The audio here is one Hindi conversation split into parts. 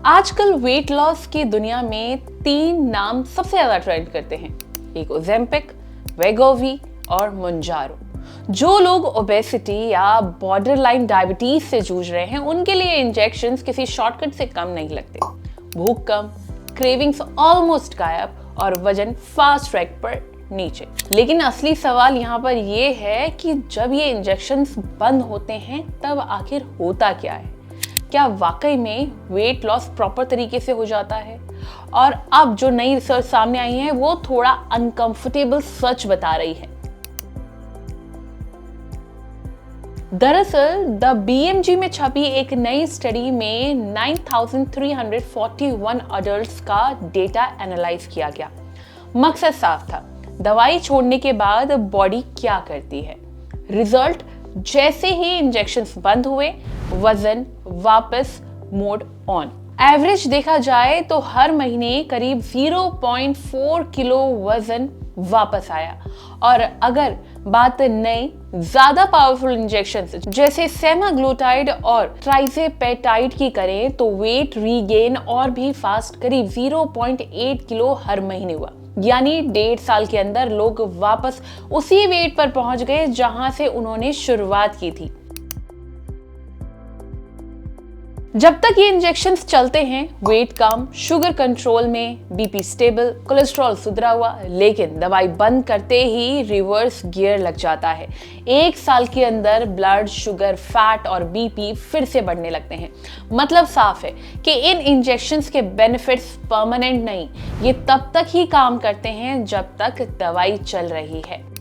आजकल वेट लॉस की दुनिया में 3 नाम सबसे ज्यादा ट्रेंड करते हैं, एक ओजेम्पिक, वेगोवी और मोंजारो। जो लोग ओबेसिटी या बॉर्डरलाइन डायबिटीज से जूझ रहे हैं उनके लिए इंजेक्शंस किसी शॉर्टकट से कम नहीं लगते। भूख कम, क्रेविंग्स ऑलमोस्ट गायब और वजन फास्ट ट्रैक पर नीचे। लेकिन असली सवाल यहाँ पर यह है कि जब ये इंजेक्शंस बंद होते हैं तब आखिर होता क्या है? क्या वाकई में वेट लॉस प्रॉपर तरीके से हो जाता है? और अब जो नई रिसर्च सामने आई है वो थोड़ा अनकंफर्टेबल सच बता रही है। दरअसल द BMG में छपी एक नई स्टडी में 9341 अडल्ट्स का डेटा एनालाइज किया गया। मकसद साफ था, दवाई छोड़ने के बाद बॉडी क्या करती है। रिजल्ट, जैसे ही इंजेक्शंस बंद हुए वजन वापस मोड ऑन। एवरेज देखा जाए तो हर महीने करीब 0.4 किलो वजन वापस आया। और अगर बात नई ज्यादा पावरफुल इंजेक्शंस जैसे सेमाग्लूटाइड और ट्राइजेपेटाइड की करें तो वेट रीगेन और भी फास्ट करीब 0.8 किलो हर महीने हुआ। यानी 1.5 साल के अंदर लोग वापस उसी वेट पर पहुंच गए जहां से उन्होंने शुरुआत की थी। जब तक ये इंजेक्शंस चलते हैं वेट कम, शुगर कंट्रोल में, बीपी स्टेबल, कोलेस्ट्रॉल सुधरा हुआ। लेकिन दवाई बंद करते ही रिवर्स गियर लग जाता है। 1 साल के अंदर ब्लड शुगर, फैट और बीपी फिर से बढ़ने लगते हैं। मतलब साफ है कि इन इंजेक्शंस के बेनिफिट्स परमानेंट नहीं, ये तब तक ही काम करते हैं जब तक दवाई चल रही है।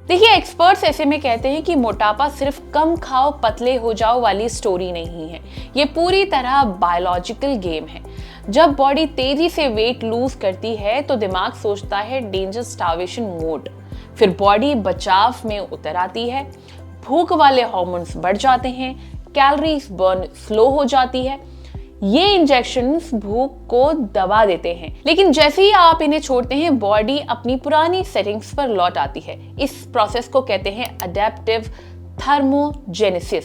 देखिए, एक्सपर्ट्स ऐसे में कहते हैं कि मोटापा सिर्फ कम खाओ पतले हो जाओ वाली स्टोरी नहीं है। ये पूरी तरह बायोलॉजिकल गेम है। जब बॉडी तेजी से वेट लूज करती है तो दिमाग सोचता है डेंजर स्टार्वेशन मोड। फिर बॉडी बचाव में उतर आती है, भूख वाले हार्मोन्स बढ़ जाते हैं, कैलोरीज बर्न स्लो हो जाती है। ये इंजेक्शंस भूख को दबा देते हैं, लेकिन जैसे ही आप इन्हें छोड़ते हैं बॉडी अपनी पुरानी सेटिंग्स पर लौट आती है। इस प्रोसेस को कहते हैं अडैप्टिव थर्मोजेनेसिस।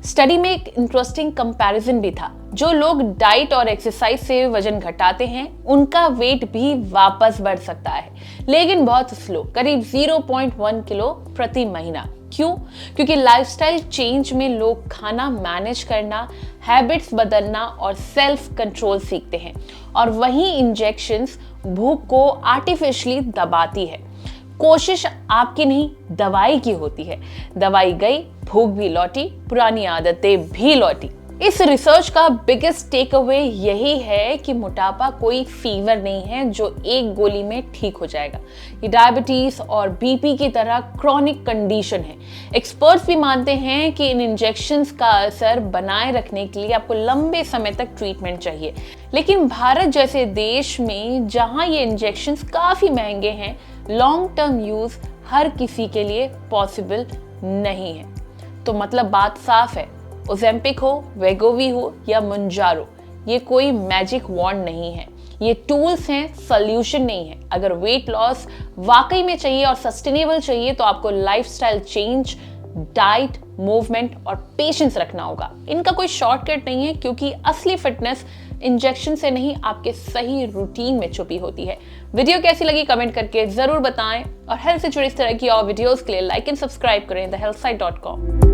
स्टडी में एक इंटरेस्टिंग कंपैरिजन भी था। जो लोग डाइट और एक्सरसाइज से वजन घटाते हैं उनका वेट भी वापस बढ़ सकता है, लेकिन बहुत स्लो, करीब 0.1 किलो प्रति महीना। क्यों? क्योंकि लाइफस्टाइल चेंज में लोग खाना मैनेज करना, हैबिट्स बदलना और सेल्फ कंट्रोल सीखते हैं, और वहीं इंजेक्शंस भूख को आर्टिफिशियली दबाती है। कोशिश आपकी नहीं, दवाई की होती है। दवाई गई, भूख भी लौटी, पुरानी आदतें भी लौटी। इस रिसर्च का बिगेस्ट टेक अवे यही है कि मोटापा कोई फीवर नहीं है जो एक गोली में ठीक हो जाएगा। ये डायबिटीज और बीपी की तरह क्रॉनिक कंडीशन है। एक्सपर्ट्स भी मानते हैं कि इन इंजेक्शंस का असर बनाए रखने के लिए आपको लंबे समय तक ट्रीटमेंट चाहिए। लेकिन भारत जैसे देश में जहां ये इंजेक्शंस काफी महंगे हैं, लॉन्ग टर्म यूज हर किसी के लिए पॉसिबल नहीं है। तो मतलब बात साफ है, ओजेम्पिक हो, वेगोवी हो या मोंजारो, ये कोई मैजिक वॉन्ड नहीं है। ये टूल्स हैं, सॉल्यूशन नहीं है। अगर वेट लॉस वाकई में चाहिए और सस्टेनेबल चाहिए तो आपको लाइफस्टाइल चेंज, डाइट, मूवमेंट और पेशेंस रखना होगा। इनका कोई शॉर्टकट नहीं है, क्योंकि असली फिटनेस इंजेक्शन से नहीं आपके सही रूटीन में छुपी होती है। वीडियो कैसी लगी कमेंट करके जरूर बताएं, और हेल्थ से जुड़ी इस तरह की और वीडियोस के लिए लाइक एंड सब्सक्राइब करें thehealthsite.com।